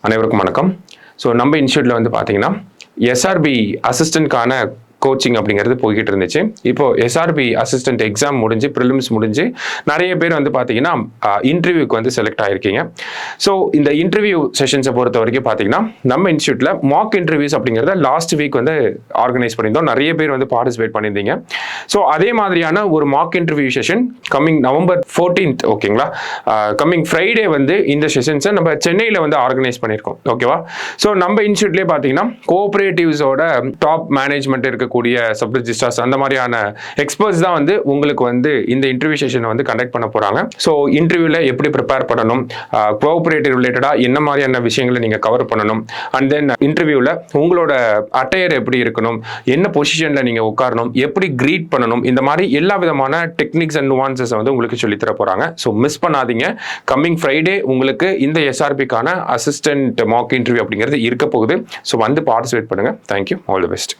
அனைவருக்கும் வணக்கம். ஸோ நம்ம இன்ஸ்டியூட்டில் வந்து பார்த்தீங்கன்னா எஸ்ஆர்பி அசிஸ்டன்ட்கான கோச்சிங் அப்படிங்கிறது போய்கிட்டு இருந்துச்சு. இப்போ எஸ்ஆர்பி அசிஸ்டன்ட் எக்ஸாம் முடிஞ்சு ப்ரிலிம்ஸ் முடிஞ்சு நிறைய பேர் வந்து பார்த்தீங்கன்னா இன்டர்வியூக்கு வந்து செலக்ட் ஆகிருக்கீங்க. ஸோ இந்த இன்டர்வியூ செஷன்ஸை பொறுத்த வரைக்கும் பார்த்தீங்கன்னா நம்ம இன்ஸ்டியூட்டில் மாக் இன்டர்வியூஸ் அப்படிங்கிறத லாஸ்ட் வீக் வந்து ஆர்கனைஸ் பண்ணியிருந்தோம். நிறைய பேர் வந்து பார்ட்டிசிபேட் பண்ணியிருந்தீங்க. ஸோ அதே மாதிரியான ஒரு mock interview session coming November 14th ஓகேங்களா, கம்மிங் ஃப்ரைடே வந்து இந்த செஷன்ஸை நம்ம சென்னையில் வந்து ஆர்கனைஸ் பண்ணியிருக்கோம். ஓகேவா? ஸோ நம்ம இன்ஸ்டியூட்லேயே பார்த்தீங்கன்னா கோஆபரேட்டிவ்ஸோட டாப் மேனேஜ்மெண்ட் இருக்கக்கூடிய சப் ரெஜிஸ்ட்ரார்ஸ் அந்த மாதிரியான எக்ஸ்பர்ட்ஸ் தான் வந்து உங்களுக்கு வந்து இந்த இன்டர்வியூ செஷனை வந்து கண்டக்ட் பண்ண போறாங்க. ஸோ இன்டர்வியூல எப்படி ப்ரிப்பேர் பண்ணணும், கோஆபரேட்டிவ் ரிலேட்டடா என்ன மாதிரியான விஷயங்களை நீங்க கவர் பண்ணணும், அண்ட் தென் இன்டர்வியூல உங்களோட அட்டையர் எப்படி இருக்கணும், என்ன பொசிஷன்ல நீங்க உட்காரணும், எப்படி கிரீட் பண்ணணும், இந்த மாதிரி எல்லா விதமான டெக்னிக்ஸ் அண்ட் நுவான்சஸ் வந்து உங்களுக்கு சொல்லித்தர போறாங்க. ஸோ மிஸ் பண்ணாதீங்க. கம்மிங் ஃப்ரைடே உங்களுக்கு இந்த எஸ்ஆர்பிக்கான அசிஸ்டன்ட் மாக் இன்டர்வியூ அப்படிங்கிறது இருக்க போகுது. ஸோ வந்து பார்ட்டிசிபேட் பண்ணுங்க. தேங்க்யூ. All the best.